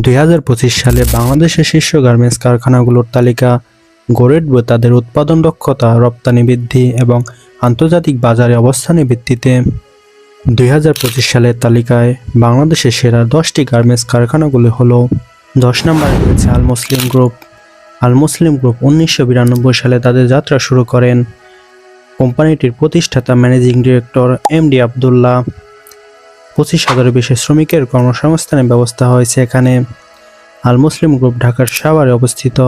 2025 সালে বাংলাদেশের শীর্ষ গার্মেন্টস কারখানাগুলোর তালিকা গড়ে উঠবে তাদের উৎপাদন দক্ষতা, রপ্তানি বৃদ্ধি এবং আন্তর্জাতিক বাজারে অবস্থানের ভিত্তিতে। 2025 সালের তালিকায় বাংলাদেশের সেরা 10টি গার্মেন্টস কারখানাগুলি হলো: 10 নম্বরে রয়েছে আল মুসলিম গ্রুপ। আল মুসলিম গ্রুপ 1992 সালে তাদের যাত্রা শুরু করেন। কোম্পানিটির প্রতিষ্ঠাতা ম্যানেজিং ডিরেক্টর এমডি আব্দুল্লাহ। 25,000-এর বেশি শ্রমিকের কর্মসংস্থানের ব্যবস্থা হয়েছে এখানে। আল মুসলিম গ্রুপ ঢাকার সাভারে অবস্থিত।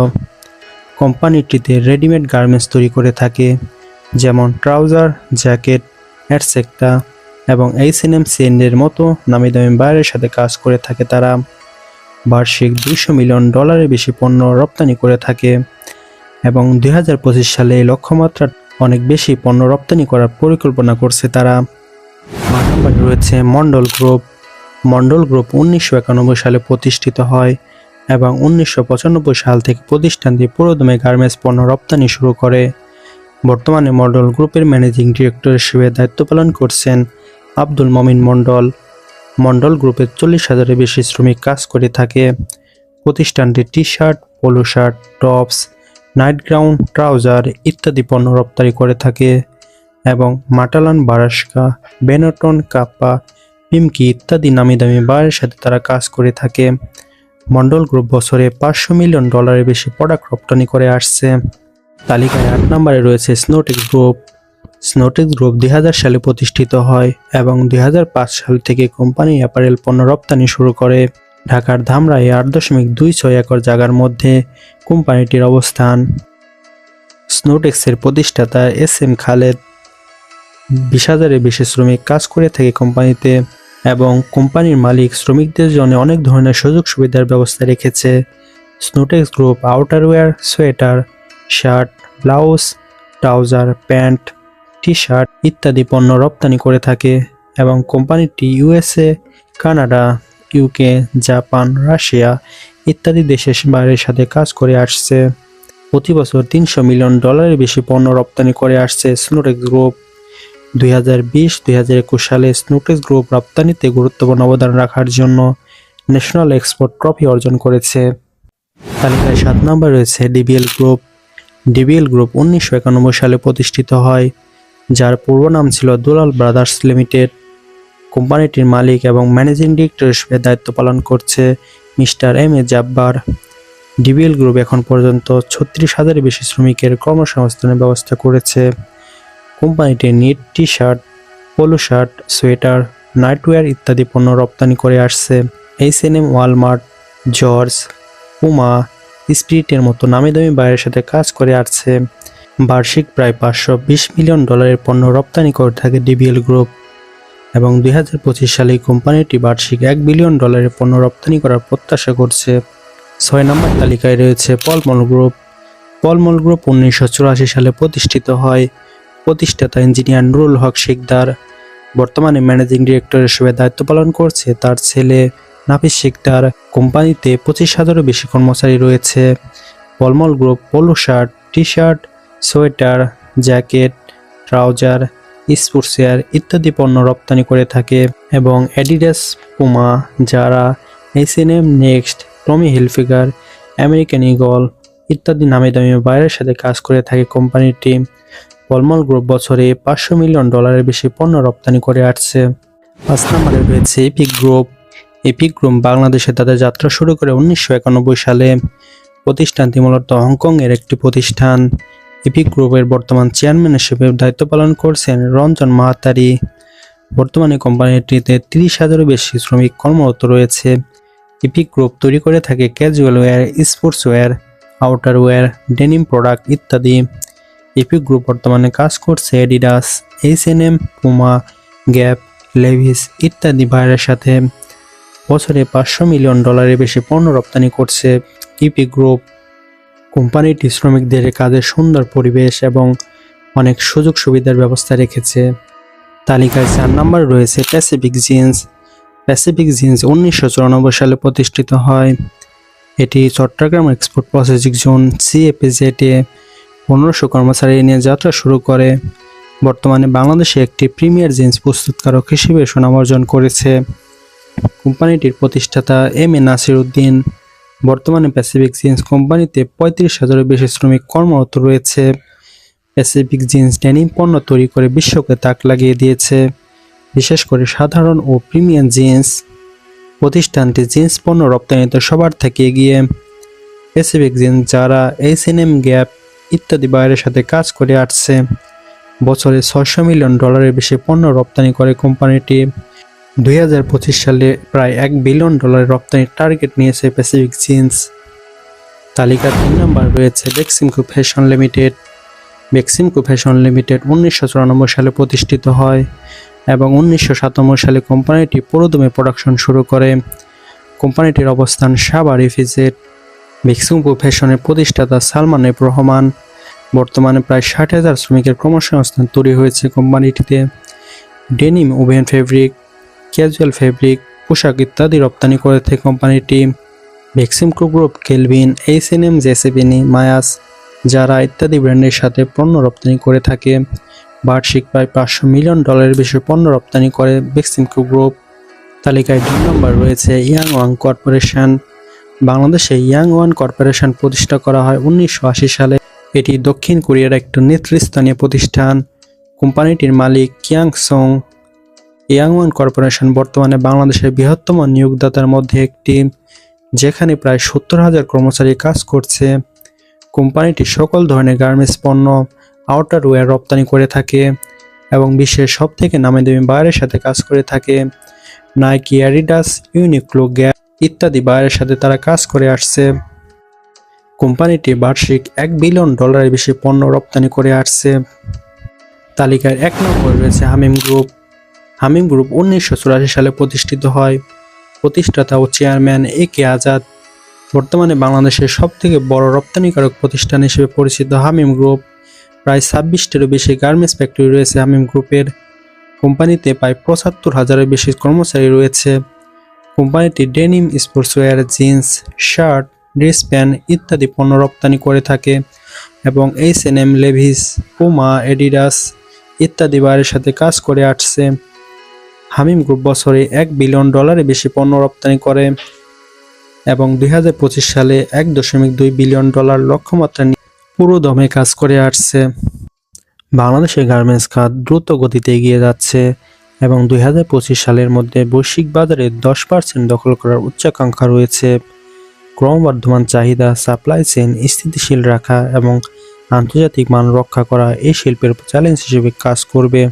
কোম্পানিটিতে রেডিমেড গার্মেন্টস তৈরি করে থাকে, যেমন ট্রাউজার, জ্যাকেট, এটসেট্রা এবং H&M সেন্ডের মতো নামি দামি বাইরের সাথে কাজ করে থাকে তারা। বার্ষিক $200 মিলিয়ন বেশি পণ্য রপ্তানি করে থাকে এবং 2025 সালে এই লক্ষ্যমাত্রা অনেক বেশি পণ্য রপ্তানি করার পরিকল্পনা করছে তারা। 9 নম্বরে রয়েছে মন্ডল গ্রুপ। মন্ডল গ্রুপ 1991 সালে প্রতিষ্ঠিত হয় এবং 1995 সাল থেকে প্রতিষ্ঠানটি পুরোদমে গার্মেন্টস পণ্য রপ্তানি শুরু করে। বর্তমানে মন্ডল গ্রুপের ম্যানেজিং ডিরেক্টর হিসেবে দায়িত্ব পালন করছেন আব্দুল মমিন মন্ডল। মন্ডল গ্রুপের 40,000-এর বেশি শ্রমিক কাজ করে থাকে। প্রতিষ্ঠানটি t-shirt, polo shirt, tops, night gown, trouser ইত্যাদি পণ্য রপ্তানি করে থাকে এবং মাটালান, বারাসকা, বেনটন, কাপ্পা, পিমকি ইত্যাদি নামি দামি বাইরের সাথে তারা কাজ করে থাকে। মন্ডল গ্রুপ বছরে $500 মিলিয়ন বেশি প্রোডাক্ট রপ্তানি করে আসছে। তালিকায় 8 নম্বরে রয়েছে স্নোটেক্স গ্রুপ। স্নোটেক্স গ্রুপ 2000 সালে প্রতিষ্ঠিত হয় এবং 2005 সাল থেকে কোম্পানি অ্যাপারেল পণ্য রপ্তানি শুরু করে। ঢাকার ধামরাই 8.26 একর জায়গার মধ্যে কোম্পানিটির অবস্থান। স্নোটেক্সের প্রতিষ্ঠাতা SM খালেদ। 20,000-এর বেশি শ্রমিক কাজ করে থাকে কোম্পানিতে এবং কোম্পানির মালিক শ্রমিকদের জন্য অনেক ধরনের সুযোগ সুবিধার ব্যবস্থা রেখেছে। Snowtex group outerwear, sweater, shirt, blouse, trouser, pant, t-shirt ইত্যাদি পণ্য রপ্তানি করে থাকে এবং কোম্পানিটি USA, Canada, UK, Japan, Russia ইত্যাদি দেশের বাইরের সাথে কাজ করে আসছে। প্রতি বছর $300 মিলিয়ন বেশি পণ্য রপ্তানি করে আসছে স্নোটেক্স গ্রুপ। 2020-2021 সালে স্নোটেক্স গ্রুপ রপ্তানিতে গুরুত্বপূর্ণ অবদান রাখার জন্য ন্যাশনাল এক্সপোর্ট ট্রফি অর্জন করেছে। তালিকায় 7 নম্বরে রয়েছে ডিবিএল গ্রুপ। ডিবিএল গ্রুপ 1991 সালে প্রতিষ্ঠিত হয়, যার পূর্ব নাম ছিল দুলাল ব্রাদার্স লিমিটেড। কোম্পানিটির মালিক এবং ম্যানেজিং ডিরেক্টর হিসেবে দায়িত্ব পালন করছে mister M.A. Jabbar. DBL group এখন পর্যন্ত 36,000-এর বেশি শ্রমিকের কর্মসংস্থানের ব্যবস্থা করেছে। কোম্পানিটি knit, t-shirt, polo shirt, sweater, nightwear ইত্যাদি পণ্য রপ্তানি করে আসছে। H&M, ওয়ালমার্ট, জর্জ, পুমা, স্পিরিটের মতো নামি দামি বাইরের সাথে কাজ করে আসছে। বার্ষিক প্রায় $520 মিলিয়ন পণ্য রপ্তানি করে থাকে ডিবিএল গ্রুপ এবং 2025 সালে কোম্পানিটি বার্ষিক $1 বিলিয়ন পণ্য রপ্তানি করার প্রত্যাশা করছে। 6 নম্বর তালিকায় রয়েছে পলমল গ্রুপ। পলমল গ্রুপ 1984 সালে প্রতিষ্ঠিত হয়। প্রতিষ্ঠাতা ইঞ্জিনিয়ার নুরুল হক শিকদার। বর্তমানে ম্যানেজিং ডিরেক্টর হিসেবে দায়িত্ব পালন করছে তার ছেলে নাফিস শিকদার। কোম্পানিতে 25,000-এরও বেশি কর্মচারী রয়েছে। Palmal group polo shirt, t-shirt, sweater, jacket, trouser, sportswear ইত্যাদি পণ্য রপ্তানি করে থাকে এবং Adidas, Puma, Zara, H&M, Next, Tommy Hilfiger, American Eagle ইত্যাদি নামি দামি বাইরের সাথে কাজ করে থাকে কোম্পানিটি। পলমল গ্রুপ বছরে $500 মিলিয়ন বেশি পণ্য রপ্তানি করে আসছে। 5 নম্বরে রয়েছে এপিক গ্রুপ। এপিক গ্রুপ বাংলাদেশে তাদের যাত্রা শুরু করে 1991 সালে। প্রতিষ্ঠানটি মূলত হংকংয়ের একটি প্রতিষ্ঠান। এপিক গ্রুপের বর্তমান চেয়ারম্যান হিসেবে দায়িত্ব পালন করছেন রঞ্জন মাহাতারি। বর্তমানে কোম্পানিটিতে 30,000-এরও বেশি শ্রমিক কর্মরত রয়েছে। এপিক গ্রুপ তৈরি করে থাকে casual wear, sportswear, outerwear, denim product ইত্যাদি। এপিক গ্রুপ বর্তমানে কাজ করছে অ্যাডিডাস, H&M, পুমা, গ্যাপ, লেভিস ইত্যাদি বাইরের সাথে। বছরে $500 মিলিয়ন বেশি পণ্য রপ্তানি করছে এপিক গ্রুপ। কোম্পানিটি শ্রমিকদের কাজের সুন্দর পরিবেশ এবং অনেক সুযোগ সুবিধার ব্যবস্থা রেখেছে। তালিকায় 4 নম্বরে রয়েছে প্যাসিফিক জিন্স। প্যাসিফিক জিন্স 1994 সালে প্রতিষ্ঠিত হয়। এটি চট্টগ্রাম এক্সপোর্ট প্রসেসিং জোন CFZ-এ 1500 কর্মচারী নিয়ে যাত্রা শুরু করে। বর্তমানে বাংলাদেশে একটি প্রিমিয়ার জিন্স প্রস্তুতকারক হিসেবে সুনাম অর্জন করেছে। কোম্পানিটির প্রতিষ্ঠাতা এম এ নাসির উদ্দিন। বর্তমানে প্যাসিফিক জিন্স কোম্পানিতে 35,000-এর বেশি শ্রমিক কর্মরত রয়েছে। প্যাসিফিক জিন্স ডেনিম পণ্য তৈরি করে বিশ্বকে তাক লাগিয়ে দিয়েছে, বিশেষ করে সাধারণ ও প্রিমিয়াম জিন্স। প্রতিষ্ঠানটি জিন্স পণ্য রপ্তানিতে সবার থেকে এগিয়ে। প্যাসিফিক জিন্স, যারা H&M, গ্যাপ ইত্যাদি বায়ারের সাথে কাজ করে আসছে। বছরে $600 মিলিয়ন বেশি পণ্য রপ্তানি করে কোম্পানিটি। 2025 সালে প্রায় $1 বিলিয়ন রপ্তানির টার্গেট নিয়েছে প্যাসিফিক জিন্স। তালিকার 3 নম্বর রয়েছে Beximco fashion limited. Beximco fashion limited 1994 সালে প্রতিষ্ঠিত হয় এবং 1997 সালে কোম্পানিটি পুরোদমে প্রোডাকশন শুরু করে। কোম্পানিটির অবস্থান সাভার ইপিজেড। বেক্সিমকো ফ্যাশনের প্রতিষ্ঠাতা সালমান এফ রহমান। বর্তমানে প্রায় 60,000 শ্রমিকের কর্মসংস্থান তৈরি হয়েছে কোম্পানিটিতে। Denim, woven fabric, casual fabric, পোশাক ইত্যাদি রপ্তানি করে থাকে কোম্পানিটি। Beximco group Calvin, H&M, JCPenney, মায়াস, জারা ইত্যাদি ব্র্যান্ডের সাথে পণ্য রপ্তানি করে থাকে। বার্ষিক প্রায় $500 মিলিয়ন বেশি পণ্য রপ্তানি করে বেক্সিমকো গ্রুপ। তালিকায় 2 নম্বর রয়েছে ইয়াংওয়াং কর্পোরেশন। বাংলাদেশে ইয়াংওয়ান কর্পোরেশন প্রতিষ্ঠা করা হয় 1980 সালে। এটি দক্ষিণ কোরিয়ার একটি নেতৃস্থানীয় প্রতিষ্ঠান। কোম্পানিটির মালিক কিয়াং সং। ইয়াংওয়ান কর্পোরেশন বর্তমানে বাংলাদেশের বৃহত্তম নিয়োগদাতার মধ্যে একটি, যেখানে প্রায় 70,000 কর্মচারী কাজ করছে। কোম্পানিটি সকল ধরনের গার্মেন্টস পণ্য, আউটারওয়্যার রপ্তানি করে থাকে এবং বিশ্বের সবথেকে নামীদামি বায়ারের সাথে কাজ করে থাকে। নাইকি, অ্যাডিডাস, ইউনিক্লো, গ্যাপ ইত্যাদি বায়ারের সাথে তারা কাজ করে আসছে। কোম্পানিটি বার্ষিক $1 বিলিয়ন বেশি পণ্য রপ্তানি করে আসছে। তালিকার 1 নম্বর রয়েছে হামিম গ্রুপ। হামিম গ্রুপ 1984 সালে প্রতিষ্ঠিত হয়। প্রতিষ্ঠাতা ও চেয়ারম্যান এ কে আজাদ। বর্তমানে বাংলাদেশের সবথেকে বড় রপ্তানিকারক প্রতিষ্ঠান হিসেবে পরিচিত হামিম গ্রুপ। প্রায় 26টিরও বেশি গার্মেন্টস ফ্যাক্টরি রয়েছে হামিম গ্রুপের। কোম্পানিতে প্রায় 75,000-এর বেশি কর্মচারী রয়েছে। কোম্পানিটি denim, sportswear, jeans, shirt, dress pant ইত্যাদি পণ্য রপ্তানি করে থাকে এবং H&M, লেভিস, পুমা, অ্যাডিডাস ইত্যাদি বায়ারের সাথে কাজ করে আসছে। হামিম গ্রুপ বছরে $1 বিলিয়ন বেশি পণ্য রপ্তানি করে এবং 2025 সালে $1.2 বিলিয়ন লক্ষ্যমাত্রা নিয়ে পুরোদমে কাজ করে আসছে। বাংলাদেশের গার্মেন্টস খাত দ্রুত গতিতে এগিয়ে যাচ্ছে এবং 2025 সালের মধ্যে বৈশ্বিক বাজারে 10% দখল করার উচ্চাকাঙ্ক্ষা রয়েছে। ক্রমবর্ধমান চাহিদা, সাপ্লাই চেইন স্থিতিশীল রাখা এবং আন্তর্জাতিক মান রক্ষা করা এই শিল্পের চ্যালেঞ্জ হিসেবে কাজ করবে।